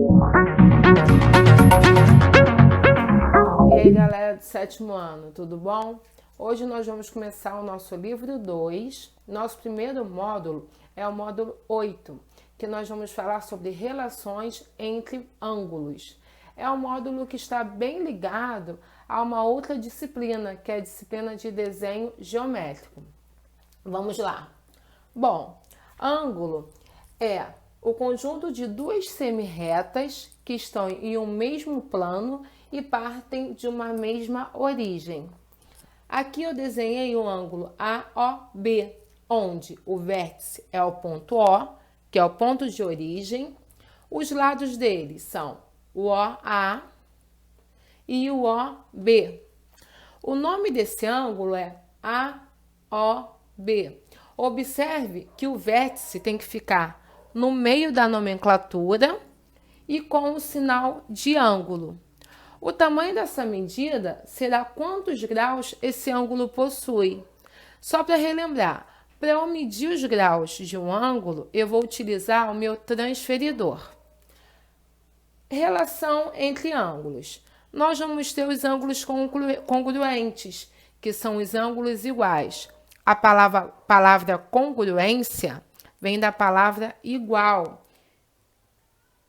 E aí, galera do 7º ano, tudo bom? Hoje nós vamos começar o nosso livro 2. Nosso primeiro módulo é o módulo 8, que nós vamos falar sobre relações entre ângulos. É um módulo que está bem ligado a uma outra disciplina, que é a disciplina de desenho geométrico. Vamos lá. Bom, ângulo é o conjunto de duas semi-retas que estão em um mesmo plano e partem de uma mesma origem. Aqui eu desenhei o ângulo AOB, onde o vértice é o ponto O, que é o ponto de origem. Os lados dele são o OA e o OB. O nome desse ângulo é AOB. Observe que o vértice tem que ficar no meio da nomenclatura e com o sinal de ângulo. O tamanho dessa medida será quantos graus esse ângulo possui. Só para relembrar, para eu medir os graus de um ângulo, eu vou utilizar o meu transferidor. Relação entre ângulos. Nós vamos ter os ângulos congruentes, que são os ângulos iguais. A palavra congruência vem da palavra igual.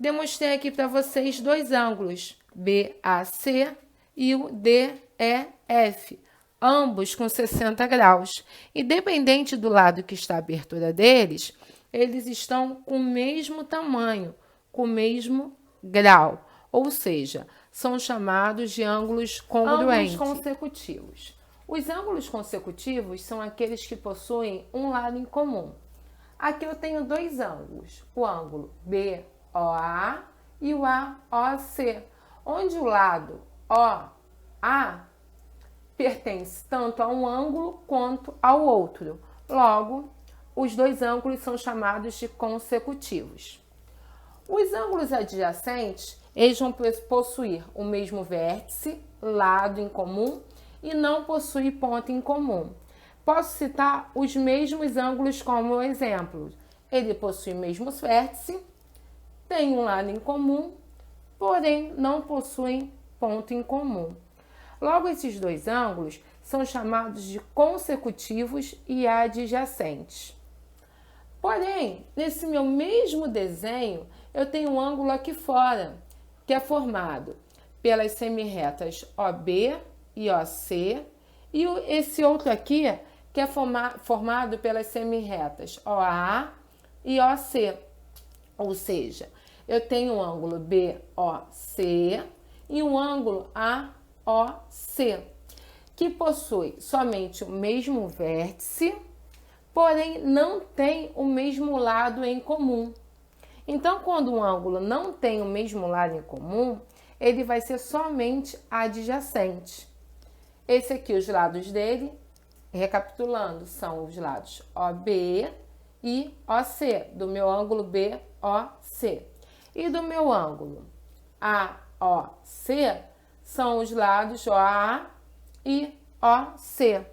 Demonstrei aqui para vocês dois ângulos, BAC e o DEF, ambos com 60 graus. Independente do lado que está a abertura deles, eles estão com o mesmo tamanho, com o mesmo grau, ou seja, são chamados de ângulos congruentes. Ângulos consecutivos. Os ângulos consecutivos são aqueles que possuem um lado em comum. Aqui eu tenho dois ângulos, o ângulo BOA e o AOC, onde o lado OA pertence tanto a um ângulo quanto ao outro. Logo, os dois ângulos são chamados de consecutivos. Os ângulos adjacentes, eles vão possuir o mesmo vértice, lado em comum, e não possuem ponto em comum. Posso citar os mesmos ângulos como exemplo. Ele possui o mesmo vértice, tem um lado em comum, porém não possuem ponto em comum. Logo, esses dois ângulos são chamados de consecutivos e adjacentes. Porém, nesse meu mesmo desenho, eu tenho um ângulo aqui fora, que é formado pelas semi-retas OB e OC, e esse outro aqui, que é formado pelas semi-retas OA e OC. Ou seja, eu tenho um ângulo BOC e um ângulo AOC, que possui somente o mesmo vértice, porém não tem o mesmo lado em comum. Então, quando um ângulo não tem o mesmo lado em comum, ele vai ser somente adjacente. Esse aqui, os lados dele, recapitulando, são os lados OB e OC, do meu ângulo BOC. E do meu ângulo AOC, são os lados OA e OC.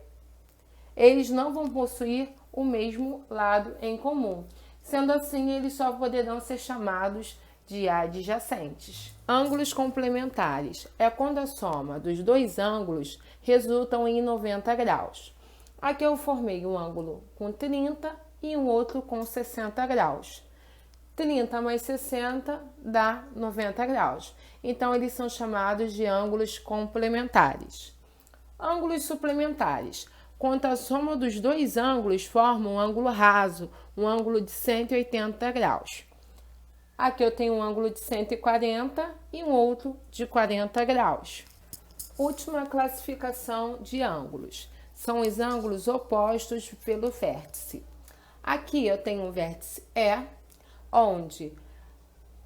Eles não vão possuir o mesmo lado em comum. Sendo assim, eles só poderão ser chamados de adjacentes. Ângulos complementares é quando a soma dos dois ângulos resultam em 90 graus. Aqui eu formei um ângulo com 30 e um outro com 60 graus. 30 mais 60 dá 90 graus. Então, eles são chamados de ângulos complementares. Ângulos suplementares. Quando a soma dos dois ângulos forma um ângulo raso, um ângulo de 180 graus. Aqui eu tenho um ângulo de 140 e um outro de 40 graus. Última classificação de ângulos. São os ângulos opostos pelo vértice. Aqui eu tenho um vértice E, onde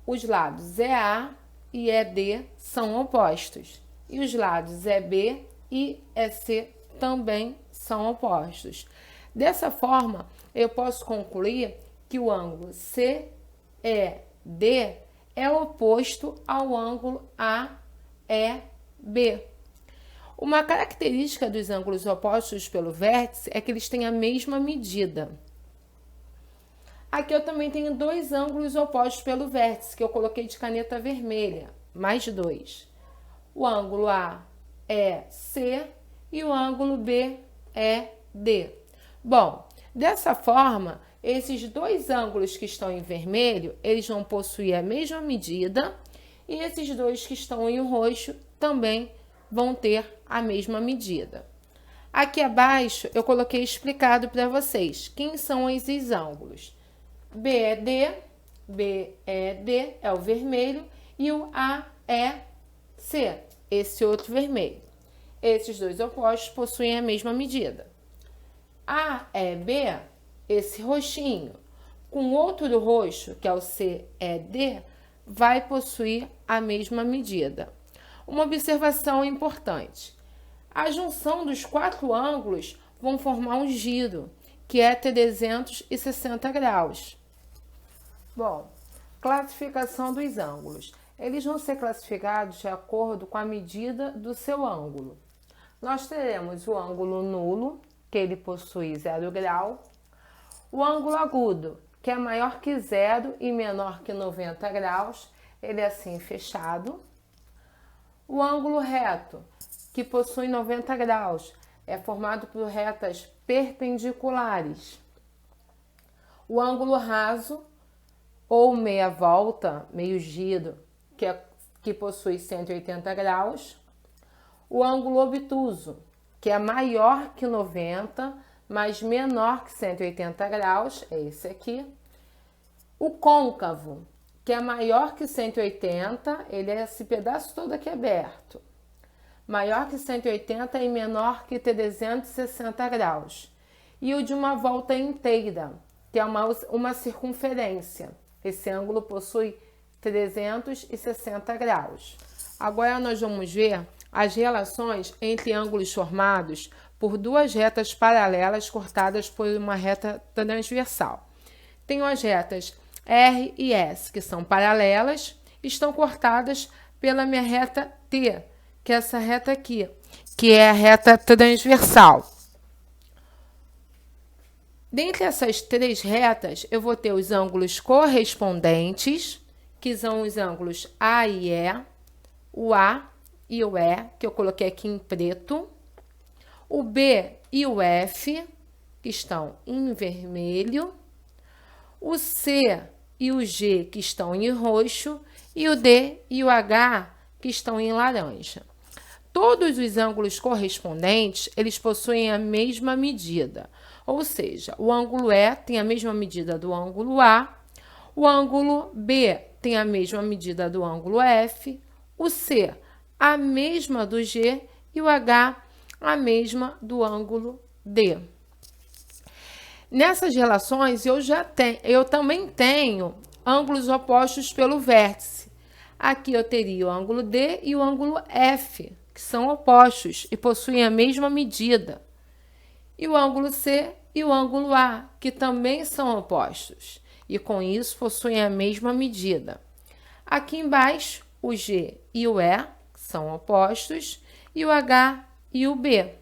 os lados EA e ED são opostos. E os lados EB e EC também são opostos. Dessa forma, eu posso concluir que o ângulo CED é oposto ao ângulo AEB. Uma característica dos ângulos opostos pelo vértice é que eles têm a mesma medida. Aqui eu também tenho dois ângulos opostos pelo vértice, que eu coloquei de caneta vermelha, mais dois. O ângulo A é C e o ângulo B é D. Bom, dessa forma, esses dois ângulos que estão em vermelho, eles vão possuir a mesma medida, e esses dois que estão em roxo também vão ter a mesma medida. Aqui abaixo eu coloquei explicado para vocês quem são esses ângulos. B é D é o vermelho e o A é C, esse outro vermelho. Esses dois opostos possuem a mesma medida. A é B, esse roxinho, com outro roxo, que é o C é D, vai possuir a mesma medida. Uma observação importante. A junção dos quatro ângulos vão formar um giro, que é 360 graus. Bom, classificação dos ângulos. Eles vão ser classificados de acordo com a medida do seu ângulo. Nós teremos o ângulo nulo, que ele possui 0 grau. O ângulo agudo, que é maior que 0 e menor que 90 graus, ele é assim fechado. O ângulo reto, que possui 90 graus, é formado por retas perpendiculares. O ângulo raso, ou meia volta, meio giro, que possui 180 graus. O ângulo obtuso, que é maior que 90, mas menor que 180 graus, é esse aqui. O côncavo, que é maior que 180, ele é esse pedaço todo aqui aberto. Maior que 180 e menor que 360 graus. E o de uma volta inteira, que é uma circunferência. Esse ângulo possui 360 graus. Agora nós vamos ver as relações entre ângulos formados por duas retas paralelas cortadas por uma reta transversal. Tenho as retas R e S, que são paralelas, estão cortadas pela minha reta T, que é essa reta aqui, que é a reta transversal. Dentre essas três retas, eu vou ter os ângulos correspondentes, que são os ângulos A e E, o A e o E, que eu coloquei aqui em preto, o B e o F, que estão em vermelho, o C e o G, que estão em roxo, e o D e o H, que estão em laranja. Todos os ângulos correspondentes, eles possuem a mesma medida. Ou seja, o ângulo E tem a mesma medida do ângulo A, o ângulo B tem a mesma medida do ângulo F, o C a mesma do G e o H a mesma do ângulo D. Nessas relações, eu também tenho ângulos opostos pelo vértice. Aqui eu teria o ângulo D e o ângulo F, que são opostos e possuem a mesma medida. E o ângulo C e o ângulo A, que também são opostos, e com isso possuem a mesma medida. Aqui embaixo, o G e o E são opostos, e o H e o B.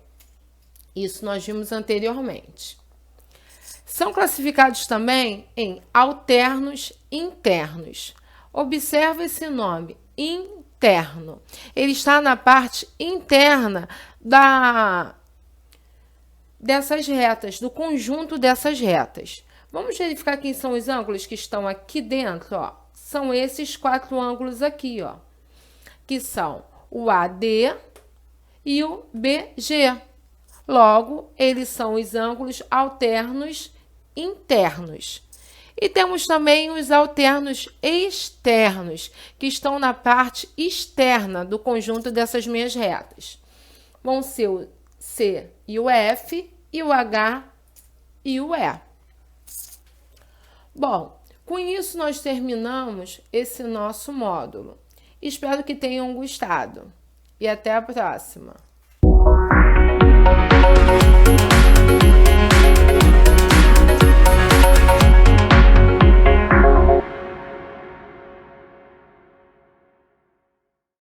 Isso nós vimos anteriormente. São classificados também em alternos internos. Observe esse nome, interno. Ele está na parte interna dessas retas, do conjunto dessas retas. Vamos verificar quem são os ângulos que estão aqui dentro, ó. São esses quatro ângulos aqui, ó, que são o AD e o BG. Logo, eles são os ângulos alternos internos. E temos também os alternos externos, que estão na parte externa do conjunto dessas minhas retas. Vão ser o C e o F, e o H e o E. Bom, com isso nós terminamos esse nosso módulo. Espero que tenham gostado e até a próxima.